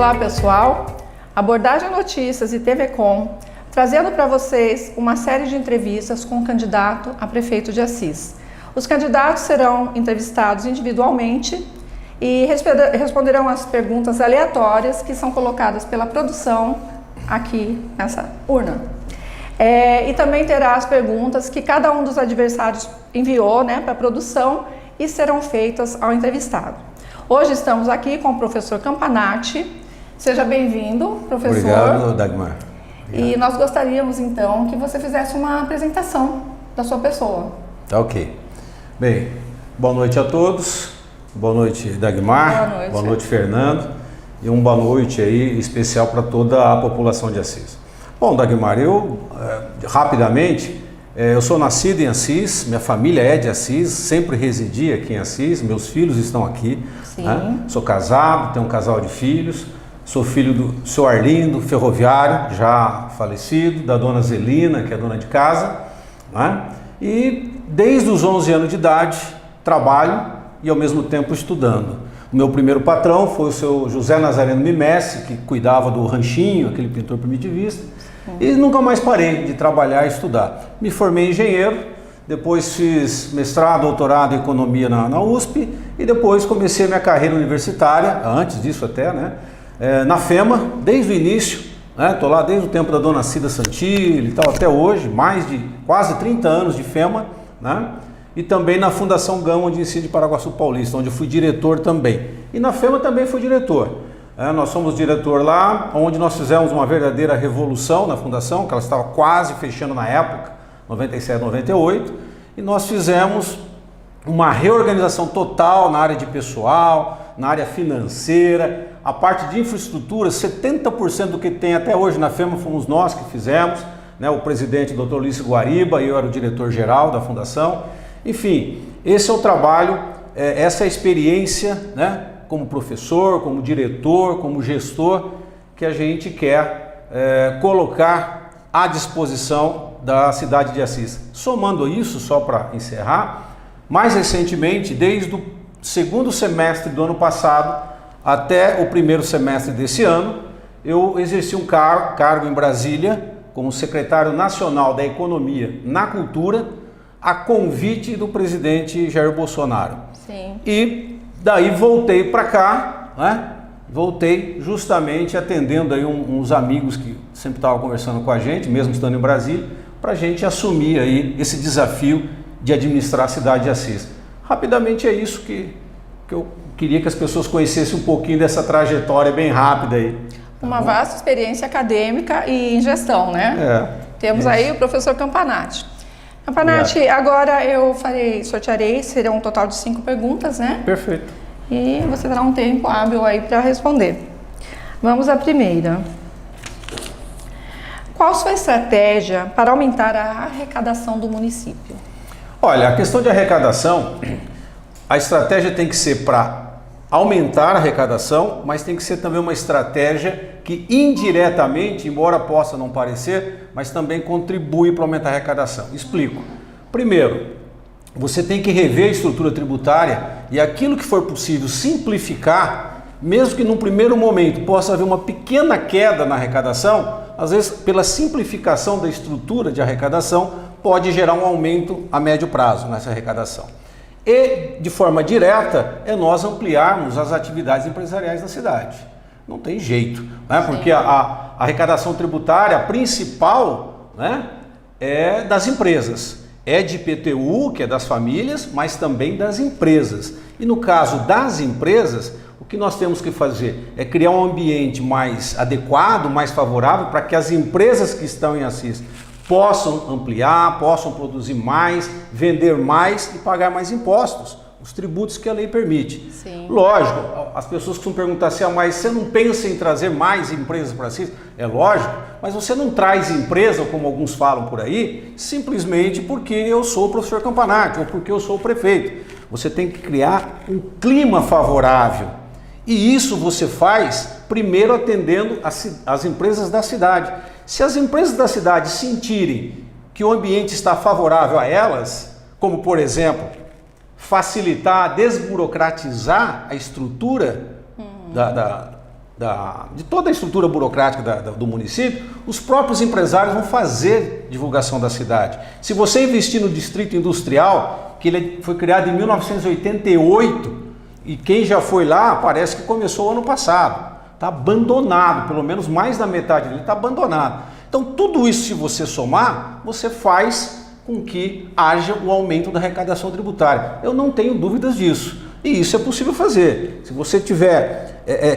Olá pessoal, Abordagem Notícias e TV Com, trazendo para vocês uma série de entrevistas com o candidato a prefeito de Assis. Os candidatos serão entrevistados individualmente e responderão as perguntas aleatórias que são colocadas pela produção aqui nessa urna. E também terá as perguntas que cada um dos adversários enviou, para a produção e serão feitas ao entrevistado. Hoje estamos aqui com o professor Campanati. Seja bem-vindo, professor. Obrigado, Dagmar. Obrigado. E nós gostaríamos, então, que você fizesse uma apresentação da sua pessoa. Tá ok. Bem, boa noite a todos. Boa noite, Dagmar. Boa noite. Boa noite, Fernando. E uma boa noite aí especial para toda a população de Assis. Bom, Dagmar, rapidamente, eu sou nascido em Assis, minha família é de Assis, sempre residi aqui em Assis, meus filhos estão aqui. Sim. Sou casado, tenho um casal de filhos. Sou filho do seu Arlindo, ferroviário, já falecido, da dona Zelina, que é dona de casa, E desde os 11 anos de idade trabalho e ao mesmo tempo estudando. O meu primeiro patrão foi o seu José Nazareno Mimesse, que cuidava do ranchinho, aquele pintor primitivista, e nunca mais parei de trabalhar e estudar. Me formei engenheiro, depois fiz mestrado, doutorado em economia na USP e depois comecei minha carreira universitária, antes disso até, na FEMA, desde o início, estou lá desde o tempo da dona Cida Santilli e tal, até hoje, mais de quase 30 anos de FEMA, e também na Fundação Gama de Ensino de Paraguaçu Paulista, onde eu fui diretor também. E na FEMA também fui diretor. Nós somos diretor lá, onde nós fizemos uma verdadeira revolução na Fundação, que ela estava quase fechando na época, 97, 98, e nós fizemos uma reorganização total na área de pessoal, na área financeira, a parte de infraestrutura. 70% do que tem até hoje na FEMA fomos nós que fizemos, o presidente Dr. Luiz Guariba, eu era o diretor-geral da Fundação. Enfim, esse é o trabalho, essa é a experiência, como professor, como diretor, como gestor, que a gente quer colocar à disposição da cidade de Assis. Somando isso, só para encerrar, mais recentemente, desde o segundo semestre do ano passado até o primeiro semestre desse ano, eu exerci um cargo em Brasília como secretário nacional da Economia na Cultura, a convite do presidente Jair Bolsonaro. Sim. E daí voltei para cá, voltei justamente atendendo aí uns amigos que sempre estavam conversando com a gente, mesmo estando em Brasília, para a gente assumir aí esse desafio de administrar a cidade de Assis. Rapidamente é isso que eu queria que as pessoas conhecessem um pouquinho dessa trajetória bem rápida aí. Uma vasta experiência acadêmica e em gestão, Temos aí o professor Campanati. Campanati, Obrigado. Agora eu sortearei, serão um total de 5 perguntas, Perfeito. E você terá um tempo hábil aí para responder. Vamos à primeira. Qual sua estratégia para aumentar a arrecadação do município? Olha, a questão de arrecadação, a estratégia tem que ser para aumentar a arrecadação, mas tem que ser também uma estratégia que indiretamente, embora possa não parecer, mas também contribui para aumentar a arrecadação. Explico. Primeiro, você tem que rever a estrutura tributária e aquilo que for possível simplificar, mesmo que num primeiro momento possa haver uma pequena queda na arrecadação, às vezes pela simplificação da estrutura de arrecadação pode gerar um aumento a médio prazo nessa arrecadação. E, de forma direta, é nós ampliarmos as atividades empresariais da cidade. Não tem jeito, porque a arrecadação tributária principal é das empresas. É de IPTU, que é das famílias, mas também das empresas. E no caso das empresas, o que nós temos que fazer é criar um ambiente mais adequado, mais favorável, para que as empresas que estão em Assis possam ampliar, possam produzir mais, vender mais e pagar mais impostos, os tributos que a lei permite. Sim. Lógico, as pessoas costumam perguntar assim, mas você não pensa em trazer mais empresas para Assis? É lógico, mas você não traz empresa, como alguns falam por aí, simplesmente porque eu sou o professor Campanati ou porque eu sou o prefeito. Você tem que criar um clima favorável. E isso você faz primeiro atendendo as empresas da cidade. Se as empresas da cidade sentirem que o ambiente está favorável a elas, como por exemplo, facilitar, desburocratizar a estrutura de toda a estrutura burocrática do município, os próprios empresários vão fazer divulgação da cidade. Se você investir no Distrito Industrial, que ele foi criado em 1988, e quem já foi lá parece que começou ano passado, está abandonado, pelo menos mais da metade dele está abandonado. Então tudo isso, se você somar, você faz com que haja o aumento da arrecadação tributária. Eu não tenho dúvidas disso. E isso é possível fazer. Se você tiver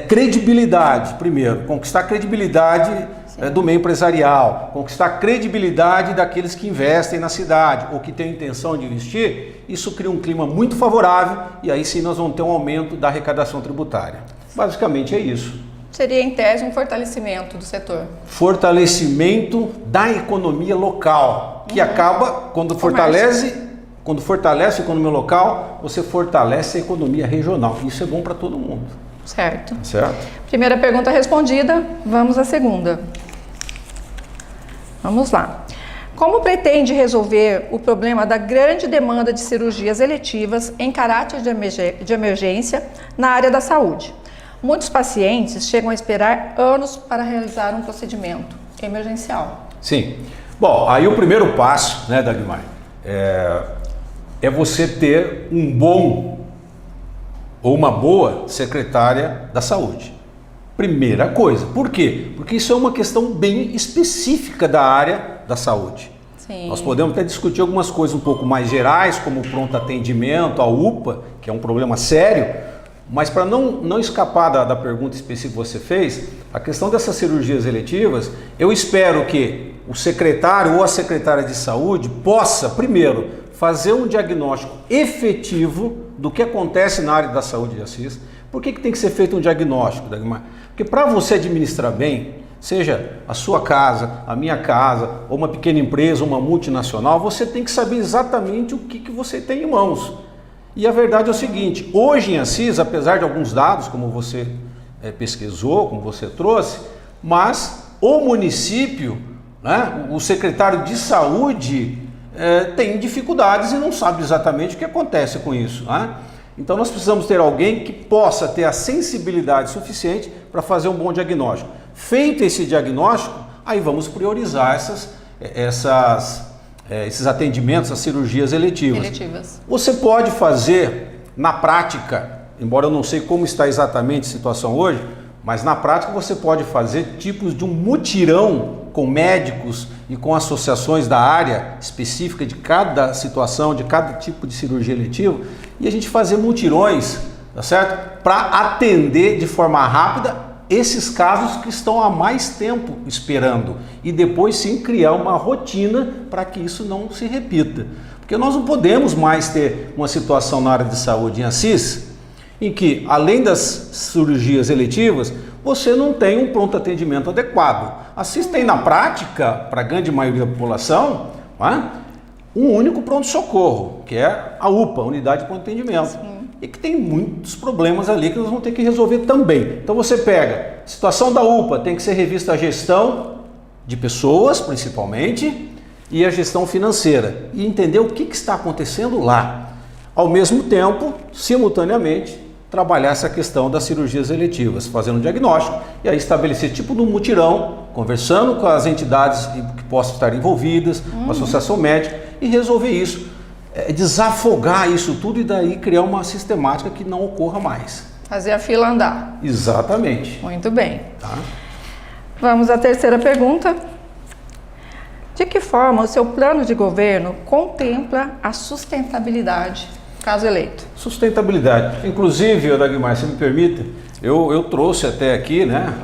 credibilidade, primeiro, conquistar a credibilidade do meio empresarial, conquistar a credibilidade daqueles que investem na cidade ou que têm intenção de investir, isso cria um clima muito favorável e aí sim nós vamos ter um aumento da arrecadação tributária. Basicamente é isso. Seria, em tese, um fortalecimento do setor. Fortalecimento da economia local, que acaba, quando fortalece a economia local, você fortalece a economia regional. Isso é bom para todo mundo. Certo. Certo? Primeira pergunta respondida, vamos à segunda. Vamos lá. Como pretende resolver o problema da grande demanda de cirurgias eletivas em caráter de emergência na área da saúde? Muitos pacientes chegam a esperar anos para realizar um procedimento emergencial. Sim. Bom, aí o primeiro passo, né, Dagmar, é você ter um bom ou uma boa secretária da saúde. Primeira coisa. Por quê? Porque isso é uma questão bem específica da área da saúde. Sim. Nós podemos até discutir algumas coisas um pouco mais gerais, como o pronto atendimento, a UPA, que é um problema sério, mas para não escapar da pergunta específica que você fez, a questão dessas cirurgias eletivas, eu espero que o secretário ou a secretária de saúde possa, primeiro, fazer um diagnóstico efetivo do que acontece na área da saúde de Assis. Por que tem que ser feito um diagnóstico, Dagmar? Porque para você administrar bem, seja a sua casa, a minha casa, ou uma pequena empresa, uma multinacional, você tem que saber exatamente o que você tem em mãos. E a verdade é o seguinte, hoje em Assis, apesar de alguns dados, como você pesquisou, como você trouxe, mas o município, né, o secretário de saúde tem dificuldades e não sabe exatamente o que acontece com isso, né? Então nós precisamos ter alguém que possa ter a sensibilidade suficiente para fazer um bom diagnóstico. Feito esse diagnóstico, aí vamos priorizar esses atendimentos, as cirurgias eletivas. Você pode fazer na prática, embora eu não sei como está exatamente a situação hoje, mas na prática você pode fazer tipos de um mutirão com médicos e com associações da área específica de cada situação, de cada tipo de cirurgia eletiva, e a gente fazer mutirões, tá certo? Para atender de forma rápida esses casos que estão há mais tempo esperando e depois sim criar uma rotina para que isso não se repita. Porque nós não podemos mais ter uma situação na área de saúde em Assis em que, além das cirurgias eletivas, você não tem um pronto atendimento adequado. Assis tem na prática, para a grande maioria da população, um único pronto-socorro, que é a UPA, Unidade de Pronto Atendimento. Sim. E que tem muitos problemas ali que nós vamos ter que resolver também. Então você pega, situação da UPA, tem que ser revista a gestão de pessoas, principalmente, e a gestão financeira, e entender o que está acontecendo lá. Ao mesmo tempo, simultaneamente, trabalhar essa questão das cirurgias eletivas, fazendo um diagnóstico, e aí estabelecer tipo de um mutirão, conversando com as entidades que possam estar envolvidas, com a associação médica, e resolver isso. Desafogar isso tudo e daí criar uma sistemática que não ocorra mais. Fazer a fila andar. Exatamente. Muito bem. Tá? Vamos à terceira pergunta. De que forma o seu plano de governo contempla a sustentabilidade, caso eleito? Sustentabilidade. Inclusive, Dagmar, se me permite, eu trouxe até aqui, né?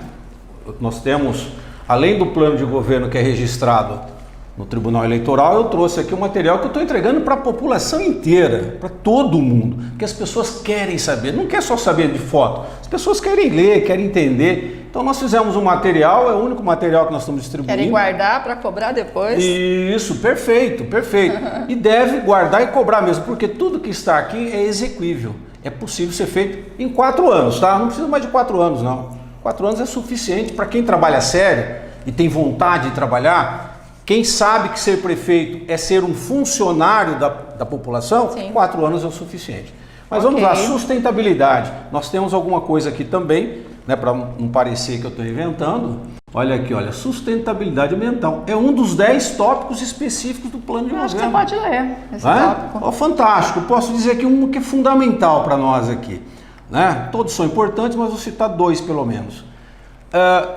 Nós temos, além do plano de governo que é registrado no Tribunal Eleitoral, eu trouxe aqui um material que eu estou entregando para a população inteira, para todo mundo, que as pessoas querem saber, não quer só saber de foto, as pessoas querem ler, querem entender. Então nós fizemos um material, é o único material que nós estamos distribuindo. Querem guardar para cobrar depois? Isso, perfeito, perfeito. E deve guardar e cobrar mesmo, porque tudo que está aqui é exequível. É possível ser feito em 4 anos, tá? Não precisa mais de 4 anos, não. 4 anos é suficiente para quem trabalha sério e tem vontade de trabalhar. Quem sabe que ser prefeito é ser um funcionário da população, sim, 4 anos é o suficiente. Mas vamos lá, sustentabilidade. Nós temos alguma coisa aqui também, né, para não parecer que eu estou inventando. Olha aqui, olha, sustentabilidade ambiental. É um dos 10 tópicos específicos do plano de governo. Acho que você pode ler esse tópico. Ó, fantástico. Posso dizer aqui um que é fundamental para nós aqui. Né? Todos são importantes, mas vou citar 2 pelo menos.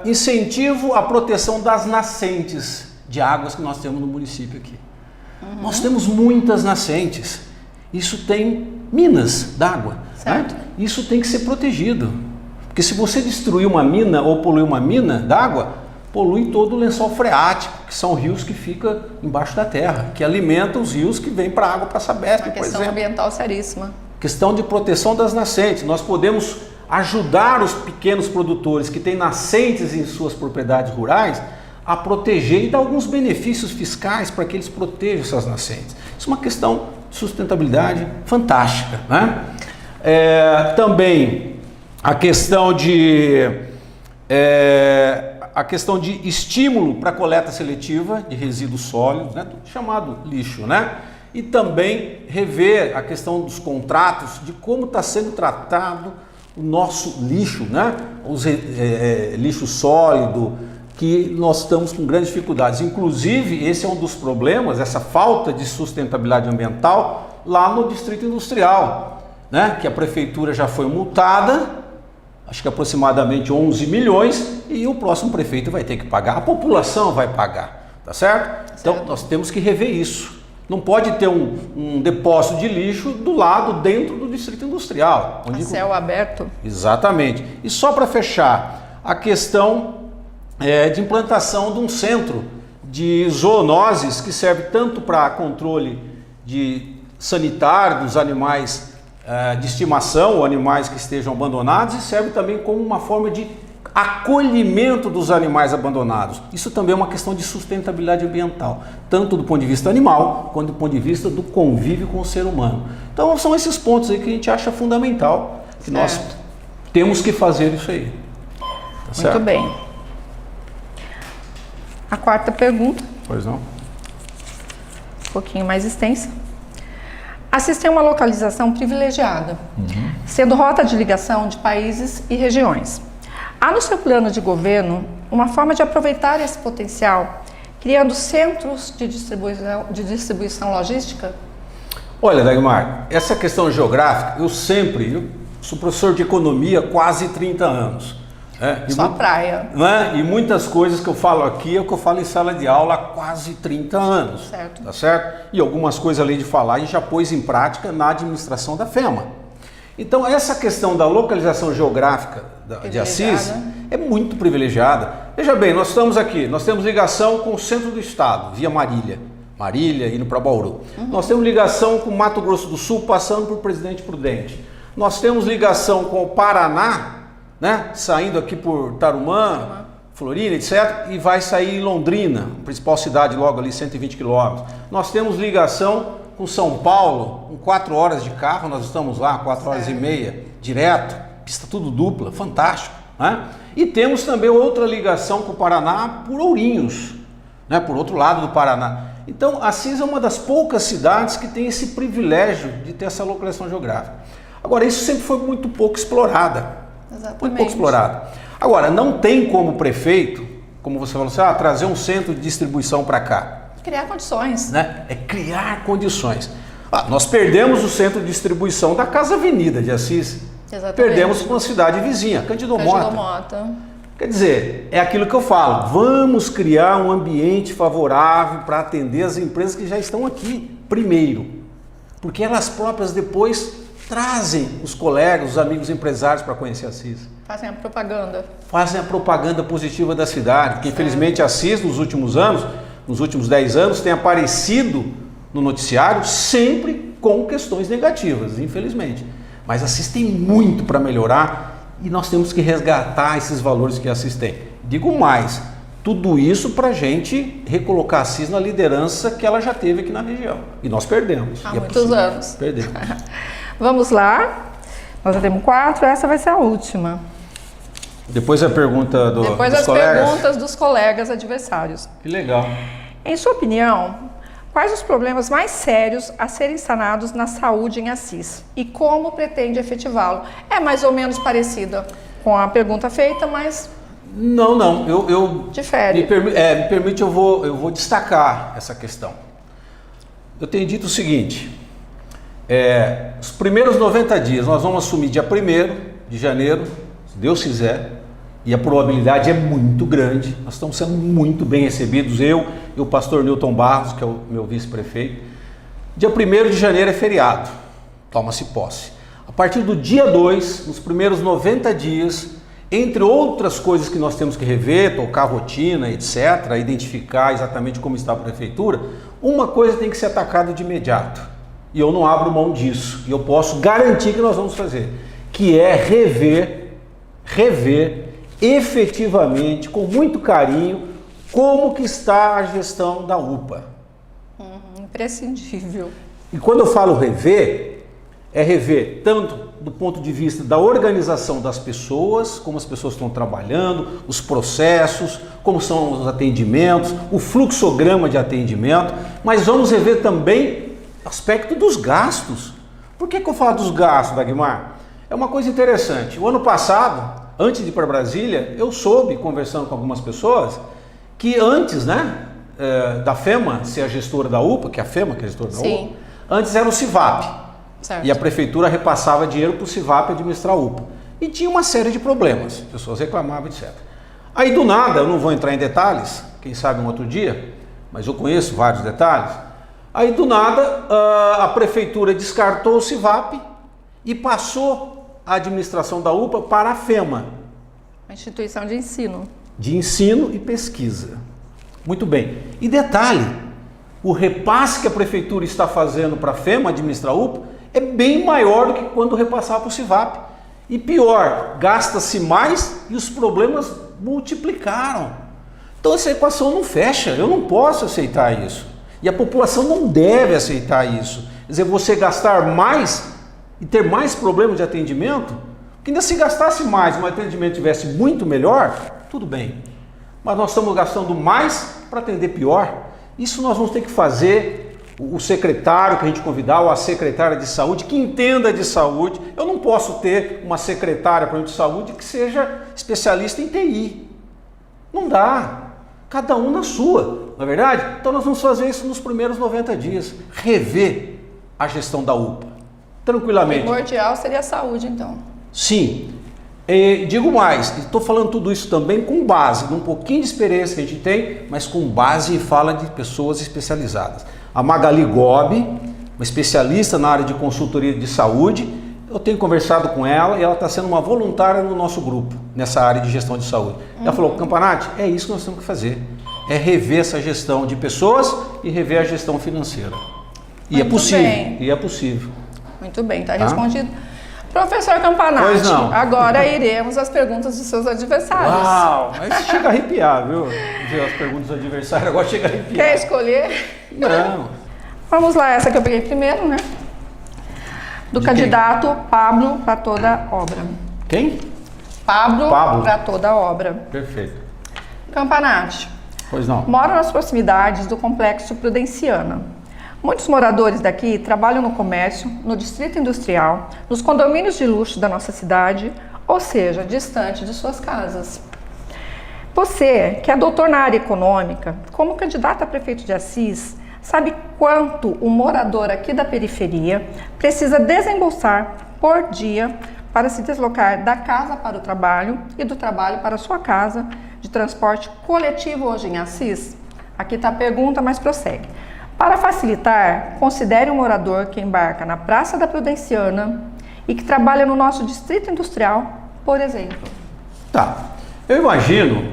Incentivo à proteção das nascentes de águas que nós temos no município aqui. Nós temos muitas nascentes. Isso tem minas d'água. Né? Isso tem que ser protegido. Porque se você destruir uma mina ou poluir uma mina d'água, polui todo o lençol freático, que são rios que ficam embaixo da terra, que alimentam os rios que vêm para a água para a Sabesp, por exemplo. Uma questão ambiental seríssima. Questão de proteção das nascentes. Nós podemos ajudar os pequenos produtores que têm nascentes em suas propriedades rurais a proteger e dar alguns benefícios fiscais para que eles protejam essas nascentes. Isso é uma questão de sustentabilidade fantástica. Né? Também a questão de estímulo para a coleta seletiva de resíduos sólidos, né? Chamado lixo, né? E também rever a questão dos contratos, de como está sendo tratado o nosso lixo, né? Os lixo sólido, que nós estamos com grandes dificuldades. Inclusive, esse é um dos problemas, essa falta de sustentabilidade ambiental lá no Distrito Industrial, né? Que a prefeitura já foi multada, acho que aproximadamente 11 milhões, e o próximo prefeito vai ter que pagar, a população vai pagar, tá certo? Então, nós temos que rever isso. Não pode ter um depósito de lixo do lado, dentro do Distrito Industrial. A céu aberto. Exatamente. E só para fechar, a questão de implantação de um centro de zoonoses que serve tanto para controle sanitário dos animais de estimação ou animais que estejam abandonados, e serve também como uma forma de acolhimento dos animais abandonados. Isso também é uma questão de sustentabilidade ambiental, tanto do ponto de vista animal, quanto do ponto de vista do convívio com o ser humano. Então são esses pontos aí que a gente acha fundamental, que nós temos que fazer isso aí. Tá certo? Muito bem. A quarta pergunta. Pois não? Um pouquinho mais extensa. Assis tem uma localização privilegiada, sendo rota de ligação de países e regiões. Há no seu plano de governo uma forma de aproveitar esse potencial, criando centros de distribuição logística? Olha, Dagmar, essa questão geográfica, eu sou professor de economia há quase 30 anos. Só praia. Né? E muitas coisas que eu falo aqui é o que eu falo em sala de aula há quase 30 anos. Certo. Tá certo? E algumas coisas, além de falar, a gente já pôs em prática na administração da FEMA. Então, essa questão da localização geográfica de Assis é muito privilegiada. Veja bem, nós estamos aqui, nós temos ligação com o centro do estado, via Marília indo para Bauru. Nós temos ligação com Mato Grosso do Sul, passando por Presidente Prudente. Nós temos ligação com o Paraná, né? Saindo aqui por Tarumã, Florília, etc., e vai sair em Londrina, principal cidade logo ali, 120 quilômetros. Nós temos ligação com São Paulo, com 4 horas de carro, nós estamos lá, 4 horas e meia, direto, pista tudo dupla, fantástico. Né? E temos também outra ligação com o Paraná por Ourinhos, né? Por outro lado do Paraná. Então, Assis é uma das poucas cidades que tem esse privilégio de ter essa localização geográfica. Agora, isso sempre foi muito pouco explorada. Exatamente. Muito pouco explorada. Agora, não tem como prefeito, como você falou assim, trazer um centro de distribuição para cá. Criar condições. Né? É criar condições. Nós perdemos o centro de distribuição da Casa Avenida de Assis. Exatamente. Perdemos para uma cidade vizinha, Cândido Mota. Quer dizer, é aquilo que eu falo, vamos criar um ambiente favorável para atender as empresas que já estão aqui, primeiro. Porque elas próprias depois trazem os colegas, os amigos empresários para conhecer Assis. Fazem a propaganda. Fazem a propaganda positiva da cidade, porque infelizmente Assis nos últimos anos, nos últimos 10 anos, tem aparecido no noticiário sempre com questões negativas, infelizmente. Mas Assis tem muito para melhorar e nós temos que resgatar esses valores que Assis tem. Digo mais, tudo isso para a gente recolocar Assis na liderança que ela já teve aqui na região. E nós perdemos. Há muitos anos. Perdemos. Vamos lá. Nós já temos 4, essa vai ser a última. Depois a pergunta dos colegas. Depois as perguntas dos colegas adversários. Que legal. Em sua opinião, quais os problemas mais sérios a serem sanados na saúde em Assis? E como pretende efetivá-lo? É mais ou menos parecida com a pergunta feita, mas Não, eu difere. me permite, eu vou destacar essa questão. Eu tenho dito o seguinte, os primeiros 90 dias, nós vamos assumir dia 1º de janeiro, se Deus quiser, e a probabilidade é muito grande, nós estamos sendo muito bem recebidos, eu e o pastor Newton Barros, que é o meu vice-prefeito. Dia 1º de janeiro é feriado, toma-se posse. A partir do dia 2, nos primeiros 90 dias, entre outras coisas que nós temos que rever, tocar a rotina, etc., identificar exatamente como está a prefeitura, uma coisa tem que ser atacada de imediato. E eu não abro mão disso. E eu posso garantir que nós vamos fazer. Que é rever efetivamente, com muito carinho, como que está a gestão da UPA. Imprescindível. E quando eu falo rever, é rever tanto do ponto de vista da organização das pessoas, como as pessoas estão trabalhando, os processos, como são os atendimentos, o fluxograma de atendimento, mas vamos rever também o aspecto dos gastos. Por que eu falo dos gastos, Dagmar? É uma coisa interessante. O ano passado, antes de ir para Brasília, eu soube, conversando com algumas pessoas, que antes, da FEMA ser a gestora da UPA, que é a FEMA que é a gestora da Sim. UPA, antes era o CIVAP. Certo. E a prefeitura repassava dinheiro para o CIVAP administrar a UPA. E tinha uma série de problemas, pessoas reclamavam, etc. Aí do nada, eu não vou entrar em detalhes, quem sabe um outro dia, mas eu conheço vários detalhes. Aí do nada, a prefeitura descartou o CIVAP e passou a administração da UPA para a FEMA. A instituição de ensino. De ensino e pesquisa. Muito bem. E detalhe, o repasse que a prefeitura está fazendo para a FEMA administrar a UPA é bem maior do que quando repassava para o CIVAP. E pior, gasta-se mais e os problemas multiplicaram. Então essa equação não fecha, eu não posso aceitar isso. E a população não deve aceitar isso. Quer dizer, você gastar mais e ter mais problemas de atendimento, que ainda se gastasse mais e o atendimento tivesse muito melhor, tudo bem. Mas nós estamos gastando mais para atender pior. Isso nós vamos ter que fazer, o secretário que a gente convidar, ou a secretária de saúde, que entenda de saúde. Eu não posso ter uma secretária de saúde que seja especialista em TI. Não dá. Cada um na sua, não é verdade? Então nós vamos fazer isso nos primeiros 90 dias. Rever a gestão da UPA. Tranquilamente. O primordial seria a saúde, então. Sim. E digo mais, estou falando tudo isso também com base num pouquinho de experiência que a gente tem, mas com base em fala de pessoas especializadas. A Magali Gobi, uma especialista na área de consultoria de saúde, eu tenho conversado com ela e ela está sendo uma voluntária no nosso grupo, nessa área de gestão de saúde. Ela falou, Campanati, é isso que nós temos que fazer, é rever essa gestão de pessoas e rever a gestão financeira. E é possível, bem. e é possível. Muito bem, está respondido. Professor Campanati, Pois não. agora iremos às perguntas de seus adversários. Uau, mas chega a arrepiar, viu? Ver as perguntas do adversário, agora chega a arrepiar. Quer escolher? Não. Vamos lá, essa que eu peguei primeiro, né? Do De candidato Pablo para toda obra. Quem? Pablo. Pablo. Para toda obra. Perfeito. Campanati, Pois não. moro nas proximidades do Complexo Prudenciana. Muitos moradores daqui trabalham no comércio, no distrito industrial, nos condomínios de luxo da nossa cidade, ou seja, distante de suas casas. Você, que é doutor na área econômica, como candidato a prefeito de Assis, sabe quanto o morador aqui da periferia precisa desembolsar por dia para se deslocar da casa para o trabalho e do trabalho para a sua casa de transporte coletivo hoje em Assis? Aqui está a pergunta, mas prossegue. Para facilitar, considere um morador que embarca na Praça da Prudenciana e que trabalha no nosso distrito industrial, por exemplo. Tá. Eu imagino,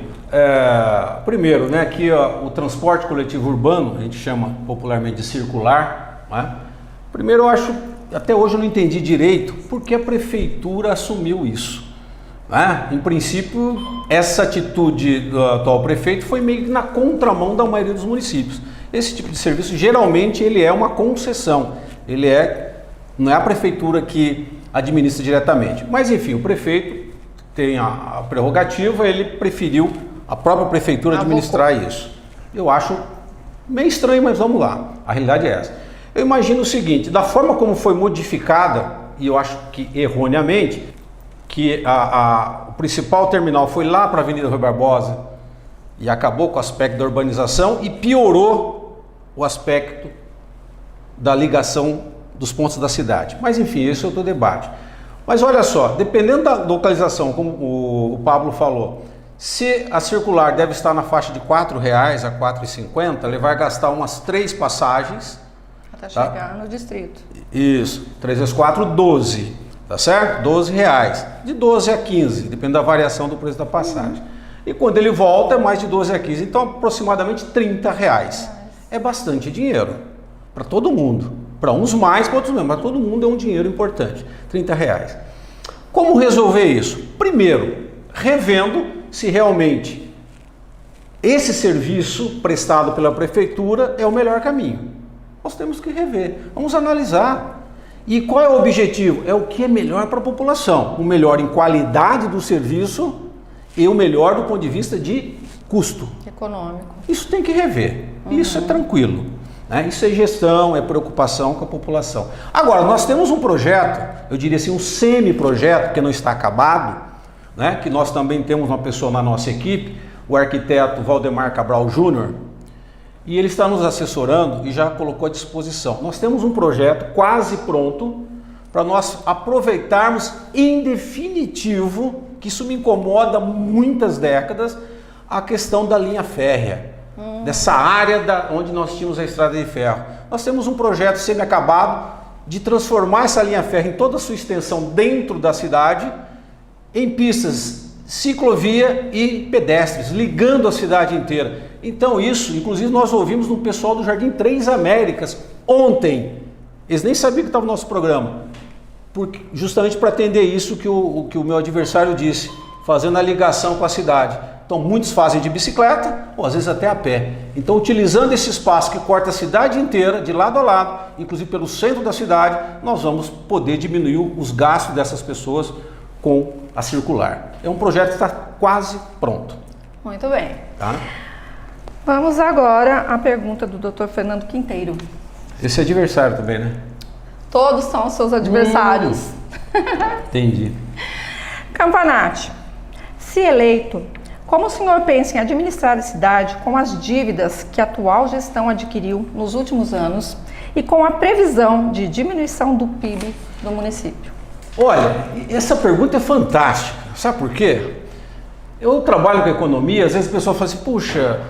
primeiro, né, que o transporte coletivo urbano, a gente chama popularmente de circular, né? Primeiro eu acho, até hoje eu não entendi direito por que a prefeitura assumiu isso. Né? Em princípio, essa atitude do atual prefeito foi meio que na contramão da maioria dos municípios. Esse tipo de serviço, geralmente, ele é uma concessão. Não é a prefeitura que administra diretamente. Mas, enfim, o prefeito tem a prerrogativa, ele preferiu a própria prefeitura administrar isso. Eu acho meio estranho, mas vamos lá. A realidade é essa. Eu imagino o seguinte, da forma como foi modificada, e eu acho que erroneamente, que que o principal terminal foi lá para a Avenida Rui Barbosa e acabou com o aspecto da urbanização e piorou o aspecto da ligação dos pontos da cidade. Mas enfim, esse é outro debate. Mas olha só, dependendo da localização, como o Pablo falou, se a circular deve estar na faixa de R$ 4,00 a R$ 4,50, ele vai gastar umas 3 passagens. Até chegar no distrito. Isso, 3 vezes 4, 12, tá certo? R$ 12,00. De 12 a 15, depende da variação do preço da passagem. E quando ele volta é mais de 12 a 15, então aproximadamente R$ 30,00. É bastante dinheiro para todo mundo. Para uns mais, para outros menos, mas todo mundo é um dinheiro importante, R$ 30,00. Como resolver isso? Primeiro, revendo se realmente esse serviço prestado pela prefeitura é o melhor caminho. Nós temos que rever, vamos analisar. E qual é o objetivo? É o que é melhor para a população. O melhor em qualidade do serviço e o melhor do ponto de vista de custo. Econômico. Isso tem que rever, isso é tranquilo. Isso é gestão, é preocupação com a população. Agora, nós temos um projeto, eu diria assim, um semi-projeto, que não está acabado, que nós também temos uma pessoa na nossa equipe, o arquiteto Valdemar Cabral Júnior, e ele está nos assessorando e já colocou à disposição. Nós temos um projeto quase pronto para nós aproveitarmos em definitivo, que isso me incomoda há muitas décadas, a questão da linha férrea. Dessa área onde nós tínhamos a estrada de ferro. Nós temos um projeto semi-acabado de transformar essa linha férrea em toda a sua extensão dentro da cidade em pistas, ciclovia e pedestres, ligando a cidade inteira. Então isso, inclusive nós ouvimos no pessoal do Jardim Três Américas ontem. Eles nem sabiam que estava no nosso programa. Justamente para atender isso que o meu adversário disse, fazendo a ligação com a cidade. Então muitos fazem de bicicleta ou às vezes até a pé. Então utilizando esse espaço que corta a cidade inteira, de lado a lado, inclusive pelo centro da cidade, nós vamos poder diminuir os gastos dessas pessoas com a circular. É um projeto que está quase pronto. Muito bem. Tá? Vamos agora à pergunta do Dr. Fernando Quinteiro. Esse é adversário também, né? Todos são os seus adversários. Entendi. Campanati, se eleito, como o senhor pensa em administrar a cidade com as dívidas que a atual gestão adquiriu nos últimos anos e com a previsão de diminuição do PIB do município? Olha, essa pergunta é fantástica. Sabe por quê? Eu trabalho com economia, às vezes a pessoa fala assim, puxa,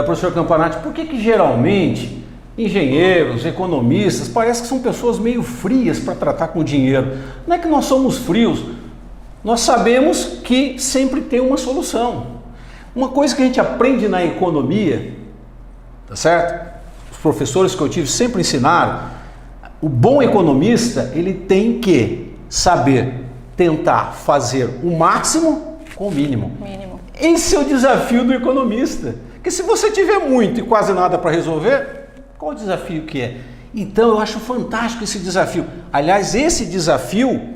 professor Campanati, por que geralmente engenheiros, economistas, parece que são pessoas meio frias para tratar com dinheiro? Não é que nós somos frios, nós sabemos que sempre tem uma solução. Uma coisa que a gente aprende na economia, tá certo? Os professores que eu tive sempre ensinaram, o bom economista, ele tem que saber tentar fazer o máximo com o mínimo. Esse é o desafio do economista. Porque se você tiver muito e quase nada para resolver, qual o desafio que é? Então eu acho fantástico esse desafio. Aliás, esse desafio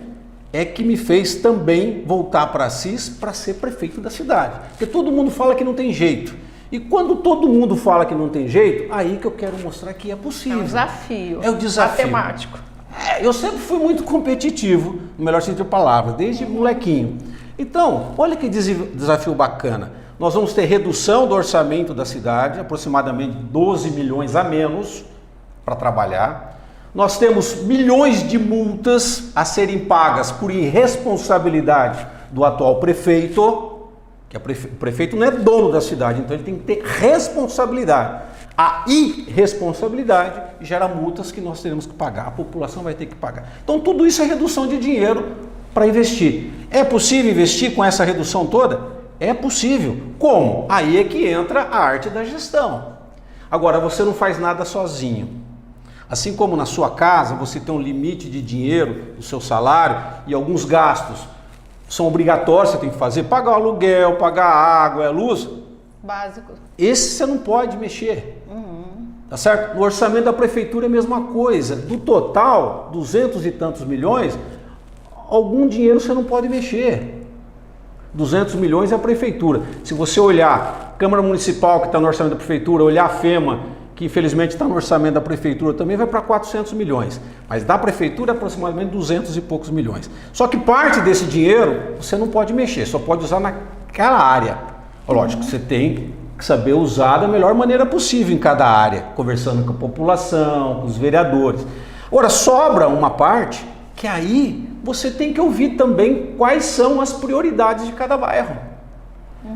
é que me fez também voltar para Assis para ser prefeito da cidade. Porque todo mundo fala que não tem jeito. E quando todo mundo fala que não tem jeito, aí que eu quero mostrar que é possível. É um desafio. É o desafio. Matemático. Eu sempre fui muito competitivo, no melhor sentido da palavra, desde molequinho. Então, olha que desafio bacana. Nós vamos ter redução do orçamento da cidade, aproximadamente 12 milhões a menos para trabalhar. Nós temos milhões de multas a serem pagas por irresponsabilidade do atual prefeito, que o prefeito não é dono da cidade, então ele tem que ter responsabilidade. A irresponsabilidade gera multas que nós teremos que pagar, a população vai ter que pagar. Então tudo isso é redução de dinheiro para investir. É possível investir com essa redução toda? É possível. Como? Aí é que entra a arte da gestão. Agora, você não faz nada sozinho. Assim como na sua casa você tem um limite de dinheiro do seu salário e alguns gastos são obrigatórios, você tem que fazer, pagar o aluguel, pagar a água, a luz. Básico. Esse você não pode mexer. Tá certo? No orçamento da prefeitura é a mesma coisa. Do total, 200 e tantos milhões, algum dinheiro você não pode mexer. 200 milhões é a prefeitura. Se você olhar a Câmara Municipal que está no orçamento da prefeitura, olhar a FEMA que infelizmente está no orçamento da prefeitura também, vai para 400 milhões. Mas da prefeitura aproximadamente 200 e poucos milhões. Só que parte desse dinheiro você não pode mexer, só pode usar naquela área. Lógico, você tem que saber usar da melhor maneira possível em cada área, conversando com a população, com os vereadores. Agora, sobra uma parte que aí você tem que ouvir também quais são as prioridades de cada bairro.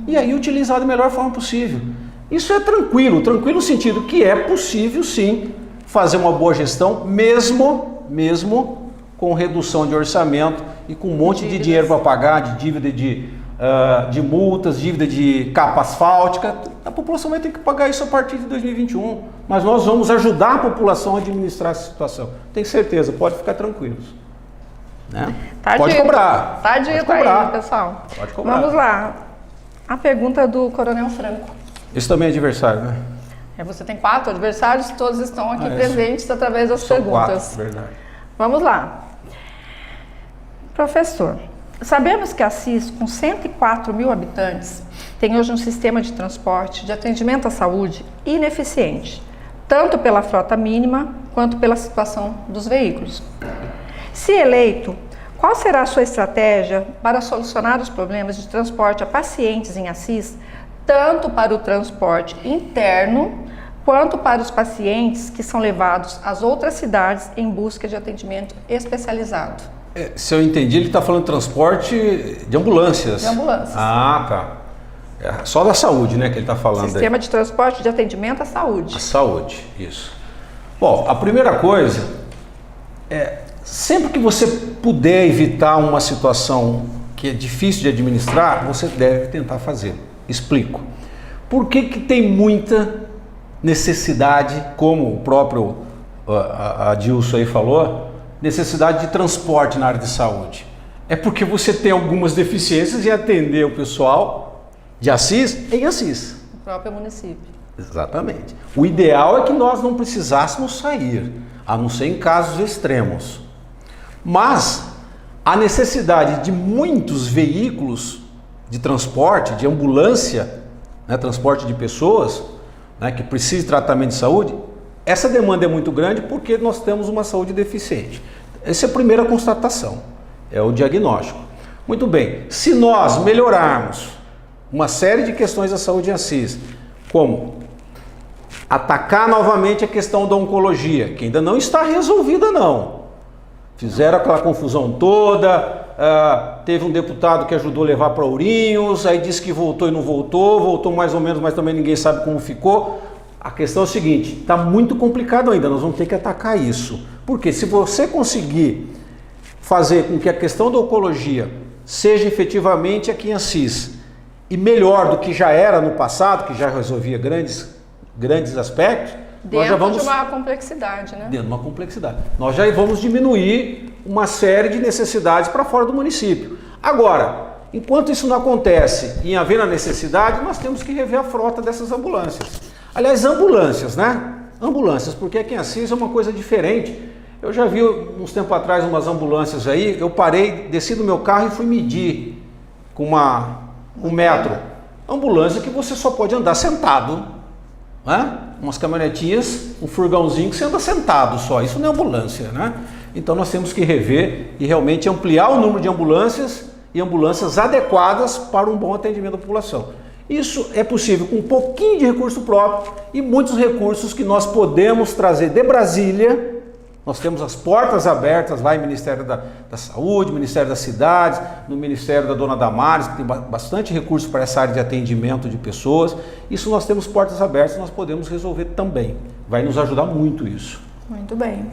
E aí utilizar da melhor forma possível. Isso é tranquilo no sentido que é possível sim fazer uma boa gestão, mesmo com redução de orçamento e com um monte de dinheiro para pagar, de dívida de multas, dívida de capa asfáltica. A população vai ter que pagar isso a partir de 2021, mas nós vamos ajudar a população a administrar essa situação. Tenho certeza, pode ficar tranquilos. Né? Pode cobrar. Tá dito aí, pessoal. Pode cobrar. Vamos lá. A pergunta do Coronel Franco. Esse também é adversário, né? Você tem 4 adversários, todos estão aqui presentes através das perguntas. 4, verdade. Vamos lá. Professor, sabemos que Assis, com 104 mil habitantes, tem hoje um sistema de transporte de atendimento à saúde ineficiente, tanto pela frota mínima quanto pela situação dos veículos. Se eleito, qual será a sua estratégia para solucionar os problemas de transporte a pacientes em Assis, tanto para o transporte interno, quanto para os pacientes que são levados às outras cidades em busca de atendimento especializado? Se eu entendi, ele está falando de transporte de ambulâncias. De ambulâncias. Ah, tá. É só da saúde, né, que ele está falando. Sistema de transporte de atendimento à saúde. A saúde, isso. Bom, a primeira coisa é, sempre que você puder evitar uma situação que é difícil de administrar, você deve tentar fazer. Explico. Por que tem muita necessidade, como o próprio Adilson aí falou, necessidade de transporte na área de saúde? É porque você tem algumas deficiências em atender o pessoal de Assis em Assis. O próprio município. Exatamente. O ideal é que nós não precisássemos sair, a não ser em casos extremos. Mas a necessidade de muitos veículos de transporte, de ambulância, né, transporte de pessoas, né, que precisam de tratamento de saúde, essa demanda é muito grande porque nós temos uma saúde deficiente. Essa é a primeira constatação, é o diagnóstico. Muito bem, se nós melhorarmos uma série de questões da saúde em Assis, como atacar novamente a questão da oncologia, que ainda não está resolvida não. Fizeram aquela confusão toda, teve um deputado que ajudou a levar para Ourinhos, aí disse que voltou e não voltou, voltou mais ou menos, mas também ninguém sabe como ficou. A questão é o seguinte, está muito complicado ainda, nós vamos ter que atacar isso. Porque se você conseguir fazer com que a questão da oncologia seja efetivamente aqui em Assis, e melhor do que já era no passado, que já resolvia grandes aspectos, nós já vamos... Dentro de uma complexidade, né? Dentro de uma complexidade. Nós já vamos diminuir uma série de necessidades para fora do município. Agora, enquanto isso não acontece e havendo a necessidade, nós temos que rever a frota dessas ambulâncias. Aliás, ambulâncias, né? Ambulâncias, porque aqui em Assis é uma coisa diferente. Eu já vi uns tempos atrás umas ambulâncias aí, eu parei, desci do meu carro e fui medir com um metro. Ambulância que você só pode andar sentado, né? Umas caminhonetinhas, um furgãozinho que você anda sentado só, isso não é ambulância, né? Então nós temos que rever e realmente ampliar o número de ambulâncias e ambulâncias adequadas para um bom atendimento da população. Isso é possível com um pouquinho de recurso próprio e muitos recursos que nós podemos trazer de Brasília. Nós temos as portas abertas lá em Ministério da Saúde, Ministério das Cidades, no Ministério da Dona Damares, que tem bastante recurso para essa área de atendimento de pessoas. Isso nós temos portas abertas e nós podemos resolver também. Vai nos ajudar muito isso. Muito bem.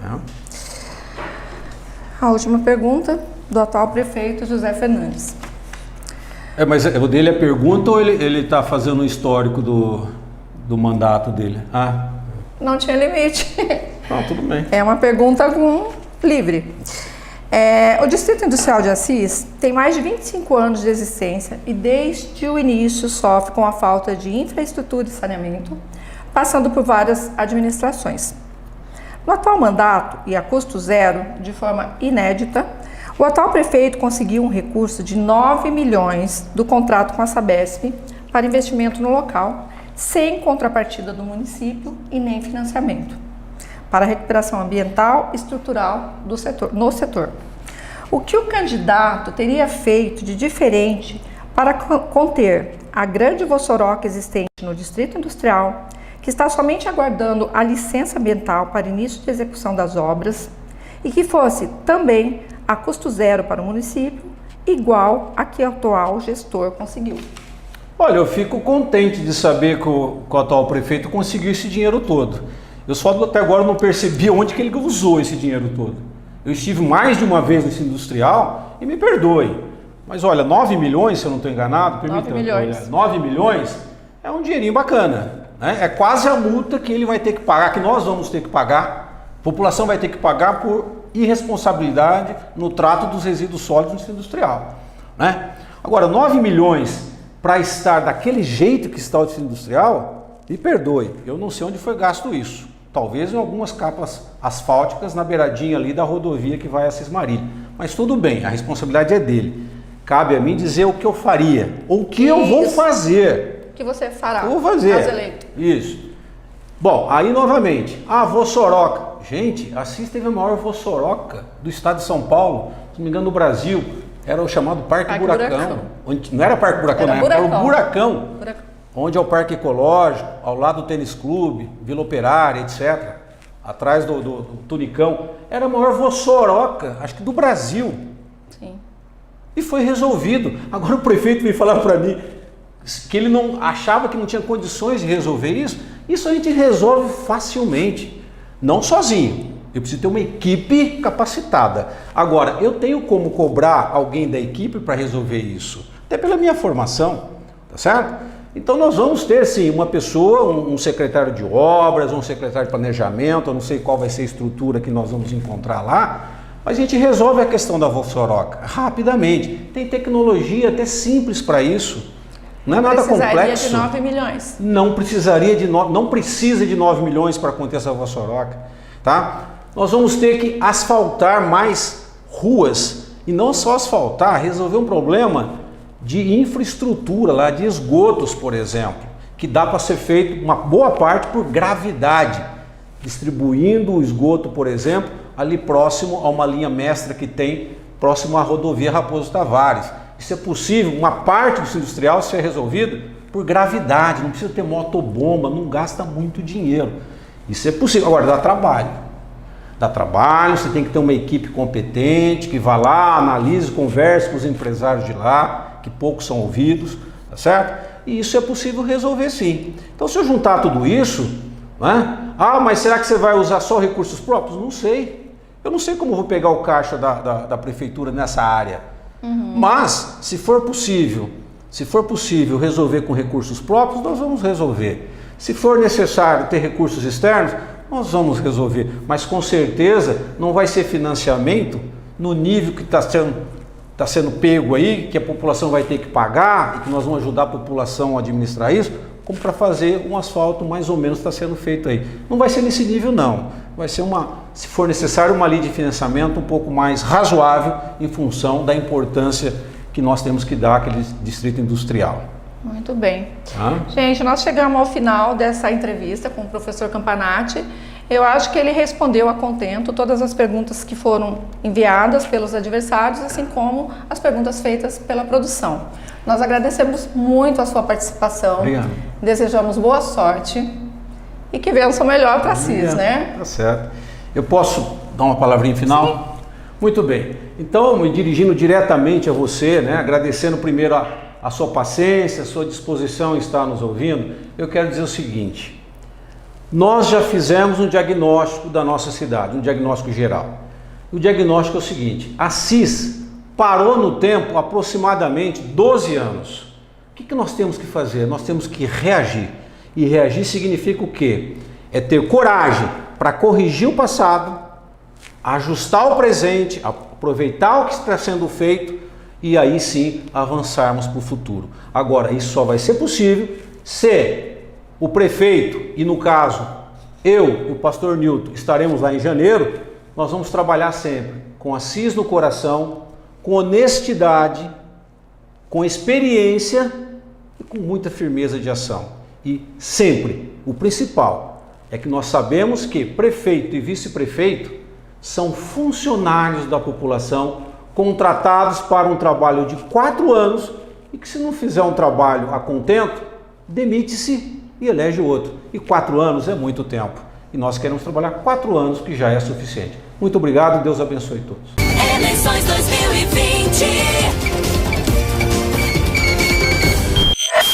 A última pergunta do atual prefeito José Fernandes. Mas o dele é pergunta ou ele está fazendo um histórico do mandato dele? Não tinha limite. Não, tudo bem. É uma pergunta livre. O Distrito Industrial de Assis tem mais de 25 anos de existência e desde o início sofre com a falta de infraestrutura e saneamento, passando por várias administrações. No atual mandato e a custo zero, de forma inédita, o atual prefeito conseguiu um recurso de 9 milhões do contrato com a Sabesp para investimento no local, sem contrapartida do município e nem financiamento, para a recuperação ambiental e estrutural no setor. O que o candidato teria feito de diferente para conter a grande vossoroca existente no Distrito Industrial, que está somente aguardando a licença ambiental para início de execução das obras e que fosse também a custo zero para o município, igual a que o atual gestor conseguiu? Olha, eu fico contente de saber que o atual prefeito conseguiu esse dinheiro todo. Eu só até agora não percebi onde que ele usou esse dinheiro todo. Eu estive mais de uma vez nesse industrial e me perdoe. Mas olha, 9 milhões, se eu não estou enganado, permita, 9 milhões. Olha, 9 milhões é um dinheirinho bacana, né? É quase a multa que ele vai ter que pagar, que nós vamos ter que pagar, a população vai ter que pagar por irresponsabilidade no trato dos resíduos sólidos no Distrito Industrial, né? Agora, 9 milhões para estar daquele jeito que está o Distrito Industrial, me perdoe, eu não sei onde foi gasto isso. Talvez em algumas capas asfálticas na beiradinha ali da rodovia que vai a Cismarília. Mas tudo bem, a responsabilidade é dele. Cabe a mim dizer o que eu faria, ou o que eu vou fazer. O que você fará? Eu vou fazer. Caso eleito. Isso. Bom, aí novamente, a vossoroca. Gente, Assis teve a maior vossoroca do estado de São Paulo, se não me engano, no Brasil. Era o chamado Parque Buracão. Não era Parque Buracão, era o Buracão. Onde é o Parque Ecológico, ao lado do Tênis Clube, Vila Operária, etc. Atrás do Tunicão. Era a maior vossoroca, acho que do Brasil. Sim. E foi resolvido. Agora o prefeito veio falar para mim que ele não achava que não tinha condições de resolver isso. Isso a gente resolve facilmente, não sozinho. Eu preciso ter uma equipe capacitada. Agora, eu tenho como cobrar alguém da equipe para resolver isso, até pela minha formação, tá certo? Então nós vamos ter sim uma pessoa, um secretário de obras, um secretário de planejamento, eu não sei qual vai ser a estrutura que nós vamos encontrar lá, mas a gente resolve a questão da vossoroca rapidamente. Tem tecnologia até simples para isso. Não é nada complexo. Precisaria de 9 milhões. Não precisa de 9 milhões para conter essa vossoroca, tá? Nós vamos ter que asfaltar mais ruas e não só asfaltar, resolver um problema de infraestrutura lá, de esgotos, por exemplo, que dá para ser feito uma boa parte por gravidade, distribuindo o esgoto, por exemplo, ali próximo a uma linha mestra que tem, próximo à rodovia Raposo Tavares. Isso é possível, uma parte do industrial ser resolvida por gravidade, não precisa ter motobomba, não gasta muito dinheiro. Isso é possível, agora dá trabalho. Dá trabalho, você tem que ter uma equipe competente, que vá lá, analise, converse com os empresários de lá, que poucos são ouvidos, tá certo? E isso é possível resolver sim. Então se eu juntar tudo isso, né? Ah, mas será que você vai usar só recursos próprios? Não sei. Eu não sei como eu vou pegar o caixa da prefeitura nessa área. Mas, se for possível resolver com recursos próprios, nós vamos resolver. Se for necessário ter recursos externos, nós vamos resolver. Mas com certeza não vai ser financiamento no nível que está sendo pego aí, que a população vai ter que pagar e que nós vamos ajudar a população a administrar isso, como para fazer um asfalto mais ou menos está sendo feito aí. Não vai ser nesse nível não, vai ser se for necessário, uma linha de financiamento um pouco mais razoável em função da importância que nós temos que dar àquele distrito industrial. Muito bem. Gente, nós chegamos ao final dessa entrevista com o professor Campanati. Eu acho que ele respondeu a contento todas as perguntas que foram enviadas pelos adversários, assim como as perguntas feitas pela produção. Nós agradecemos muito a sua participação. Obrigado. Desejamos boa sorte e que vença o melhor para Assis, né? Tá certo. Eu posso dar uma palavrinha final? Sim. Muito bem. Então, me dirigindo diretamente a você, né, agradecendo primeiro a sua paciência, a sua disposição em estar nos ouvindo, eu quero dizer o seguinte: nós já fizemos um diagnóstico da nossa cidade, um diagnóstico geral. O diagnóstico é o seguinte: Assis parou no tempo aproximadamente 12 anos. O que nós temos que fazer? Nós temos que reagir. E reagir significa o quê? É ter coragem para corrigir o passado, ajustar o presente, aproveitar o que está sendo feito e aí sim avançarmos para o futuro. Agora, isso só vai ser possível se o prefeito, e no caso eu e o pastor Nilton estaremos lá em janeiro, nós vamos trabalhar sempre com Assis no coração, com honestidade, com experiência e com muita firmeza de ação. E sempre, o principal, é que nós sabemos que prefeito e vice-prefeito são funcionários da população contratados para um trabalho de 4 anos e que, se não fizer um trabalho a contento, demite-se e elege outro. E 4 anos é muito tempo. E nós queremos trabalhar 4 anos, que já é suficiente. Muito obrigado, Deus abençoe todos. Eleições 2020.